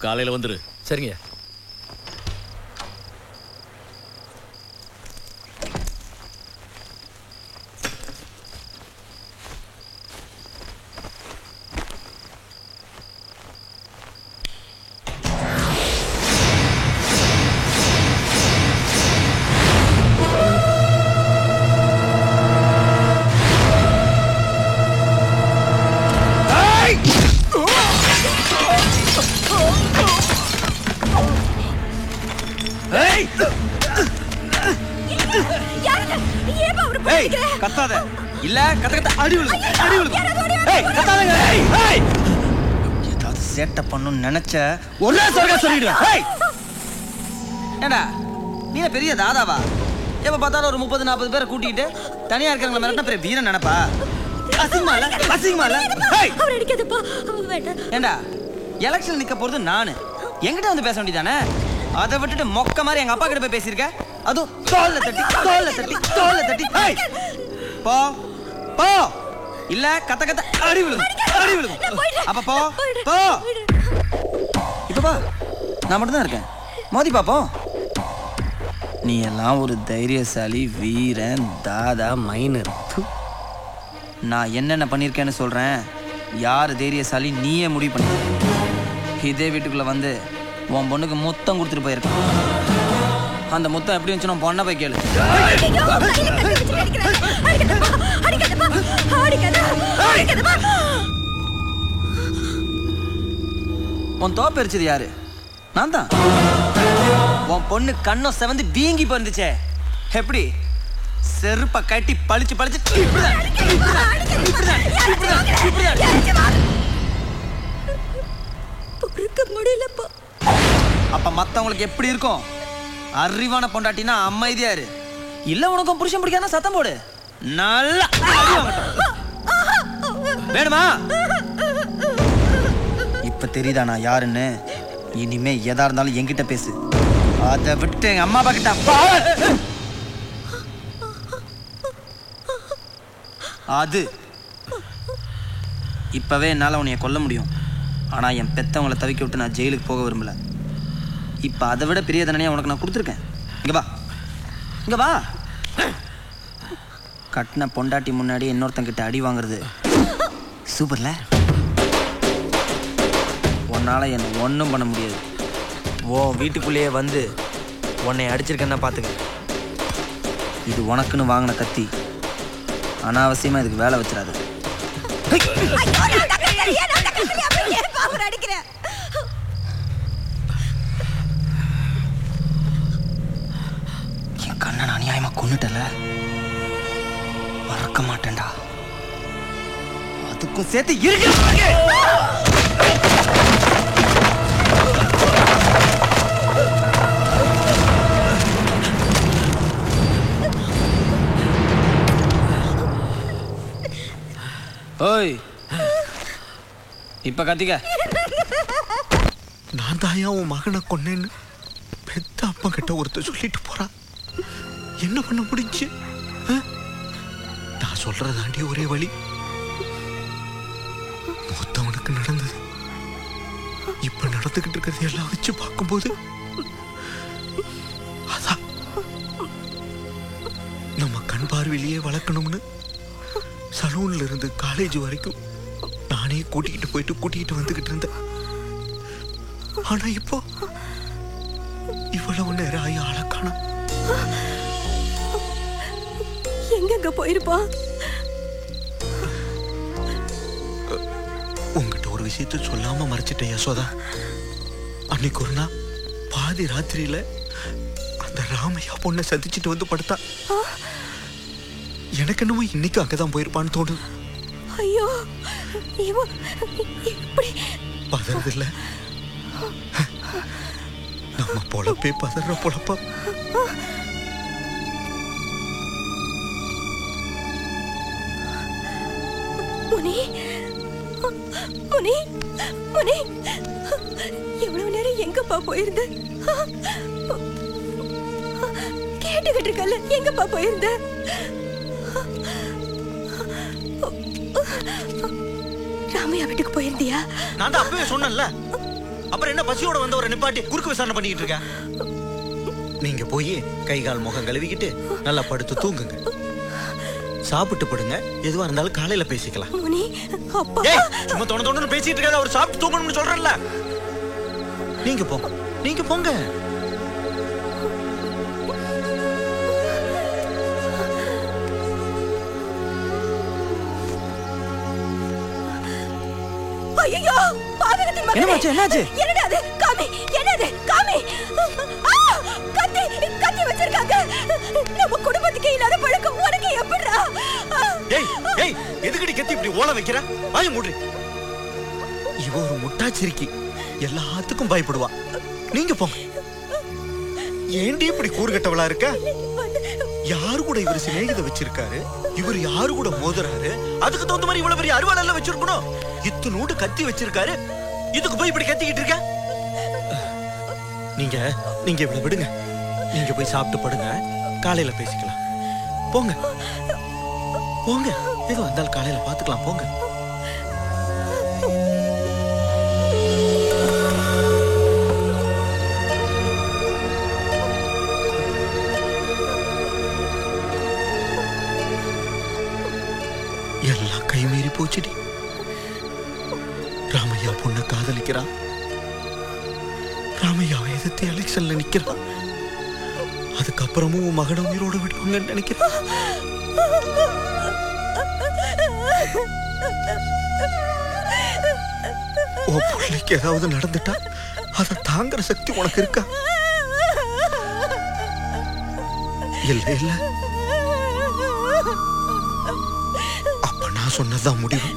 காலையில வந்துரு. சரிங்க. கத்தாத இல்ல கத்த அடி விழுது அடி விழுது. ஏய் கத்தாதங்க. ஏய் ஏதாவது சேட்டை பண்ணனும் நினைச்ச ஒரே சொல்ல சொல்லிடுவேன். ஏய் ஏண்டா நீ பெரிய தாதாவா? எப்ப பார்த்தாலும் ஒரு 30-40 பேரை கூட்டிட்டு தனியா இருக்கறவங்கள மிரட்டனா பெரிய வீரன் நினைப்பா? அசிங்கமால அசிங்கமால. ஏய் அவர் அடிக்காதப்பா வேண்டாம். ஏண்டா எலெக்ஷன் நிக்க போறது நானு, என்கிட்ட வந்து பேச வேண்டியதானே? அதை விட்டுட்டு மொக்க மாதிரி எங்க அப்பா கிட்ட போய் பேசியிருக்க. அதுவும் தோல்ல தட்டி தோல்ல தட்டி தோல்ல தட்டி. ஏய் போ போ இல்ல கத்த கத்த அடி விழுது அடி விழுது. அப்ப போ போ. இப்ப பா நான் மட்டும் தான் இருக்கேன், மோதி பாப்போம். நீ எல்லாம் ஒரு தைரியசாலி வீரன் தாதா மைனர். நான் என்னென்ன பண்ணிருக்கேன்னு சொல்றேன். யாரு தைரியசாலி நீயே முடிவு பண்ணி. இதே வீட்டுக்குள்ள வந்து உன் பொண்ணுக்கு முத்தம் கொடுத்துட்டு போயிருக்கான். அந்த முத்தம் எப்படி இருந்துச்சு நான் பொண்ணை போய் கேளு. உன் தோப்பு எரிச்சது யாரு? நான் தான். உன் பொண்ணு கண்ணம் செவந்து வீங்கி போயிருந்துச்சே, எப்படி செருப்ப கட்டி பளிச்சு பளிச்சு அப்ப மத்தவங்களுக்கு எப்படி இருக்கும்? அறிவான பொண்டாட்டினா அமைதியா இரு. இல்ல உனக்கும் புருஷன் பிடிக்காத சத்தம் போடு. நல்லா வேணுமா? இப்ப தெரியுதா நான் யாருன்னு? இனிமே எதா இருந்தாலும் என்கிட்ட பேசு. அதை விட்டு எங்க அம்மா அப்பா கிட்ட அது இப்பவே என்னால உன்னைய கொல்ல முடியும். ஆனா என் பெத்தவங்களை தவிக்க விட்டு நான் ஜெயிலுக்கு போக விரும்பல. இப்ப அதை விட பெரிய தண்டனையா உனக்கு நான் கொடுத்துருக்கேன். இங்க வா இங்க வா. கட்டின பொண்டாட்டி முன்னாடி இன்னொருத்தங்கிட்ட அடி வாங்குறது சூப்பர்ல. உன்னால என்ன ஒன்றும் பண்ண முடியாது. ஓ வீட்டுக்குள்ளேயே வந்து உன்னை அடிச்சிருக்கேன்னா பார்த்துக்க. இது உனக்குன்னு வாங்கின கத்தி. அனாவசியமா இதுக்கு வேலை வச்சிடாது. என் கண்ணன் அநியாயமா கொன்னுட்டல, மறக்க மாட்டேன்டா. அதுக்கும் சேர்த்து இருக்கு. ஓய் இப்ப கத்திக்க. நான் தாயா உன் மகனை கொன்னேன்னு பெத்த அப்பா கிட்ட ஒருத்தர் சொல்லிட்டு போறான். என்ன பண்ண முடிஞ்சு? நான் சொல்றதாண்டி ஒரே வழி. மொத்தவனுக்கு நடந்தது இப்ப நடந்துகிட்டு இருக்கிறது எல்லாம் வச்சு பார்க்கும்போது அதான் நம்ம கண் பார்வையிலேயே வளர்க்கணும்னு சலூன்ல இருந்து காலேஜ் வரைக்கும் நானே கூட்டிகிட்டு வந்துகிட்டு இருந்தேன். ஆனா இப்போ இவ்வளவு நேரம் ஆகி ஆளக்கான எங்க போயிருப்பா? உங்ககிட்ட ஒரு விஷயத்த சொல்லாம மறைச்சிட்டேன் யசோதா. அன்னைக்கு ஒரு நாள் பாதி ராத்திரியில அந்த ராமையா பொண்ணை சந்திச்சுட்டு வந்து படுத்தா. எனக்கு என்னமோ இன்னைக்கு அங்கதான் போயிருப்பான்னு தோணுது. ஐயோ பதறதில்ல, நம்ம பொழப்பே பதற பொழப்பா. முனி முனி முனி எவ்வளவு நேரம் எங்கப்பா போயிருந்த? கேட்டுக்கிட்டு இருக்கல, எங்கப்பா போயிருந்த? ராமையா வீட்டுக்கு போயிருந்தியா? நான் தான் அப்பவே சொன்னேன்ல, அப்புறம் என்ன பசியோட வந்த ஒரு நிப்பாட்டி குறுக்கு விசாரணை பண்ணிக்கிட்டு இருக்க? நீங்க போய் கை கால் முகம் கழுவிக்கிட்டு நல்லா படுத்து தூங்குங்க. சாப்பிட்டு படுங்க. எதுவா இருந்தாலும் காலையில பேசிக்கலாம். முனி அப்பா ஏய், சும்மா தொண பேசிட்டு இருக்காத. அவர் சாப்பிட்டு தூங்கணும்னு சொல்றேன்ல. நீங்க போங்க, நீங்க போங்க. ஐயோ பாதகத்தின் மகனே. என்னாச்சு என்னாச்சு? என்னடா அது? காமி என்னது? காமி கத்தி கத்தி வச்சிருக்காங்க. நம்ம குடும்பத்துக்கு இல்லாத பழக்கம் உனக்கு எப்படிடா? ஏய் ஏய், எதுக்கடி கத்தி இப்படி ஓல வைக்கிற? வாயை மூடு. இவ ஒரு முட்டாச்சிரிக்கி, எல்லாத்துக்கும் பயப்படுவா. நீங்க போங்க. ஏண்டி இப்படி கூறுகட்டவளா இருக்க? யாரு கூட இவர் சிநேகித வச்சிருக்காரு, இவர் யாரு கூட மோதுறாரு, அதுக்கு தகுந்த மாதிரி இவ்வளவு பெரிய அருவாள் எல்லாம் வச்சிருக்கணும். இத்தனோடு கத்தி வச்சிருக்காரு, இதுக்கு போய் இப்படி கத்திக்கிட்டு இருக்க? நீங்க நீங்க இவ்வளவு விடுங்க. நீங்க போய் சாப்பிட்டு படுங்க, காலையில பேசிக்கலாம். போங்க போங்க, ஏதோ வந்தால் காலையில பாத்துக்கலாம். போங்க. எல்லாம் கைமீறி போச்சுடி. ராமையா பொண்ணை காதலிக்கிறான். ராமையாவை எதிர்த்து எலெக்ஷன்ல நிக்கிறான். அதுக்கப்புறமும் உன் மகனை உயிரோட விடுவாங்கன்னு நினைக்கிறேன். உன் பிள்ளைக்கு ஏதாவது நடந்துட்டா அதை தாங்குற சக்தி உனக்கு இருக்கா? இல்ல இல்ல, அப்ப நான் சொன்னதுதான் முடிவு.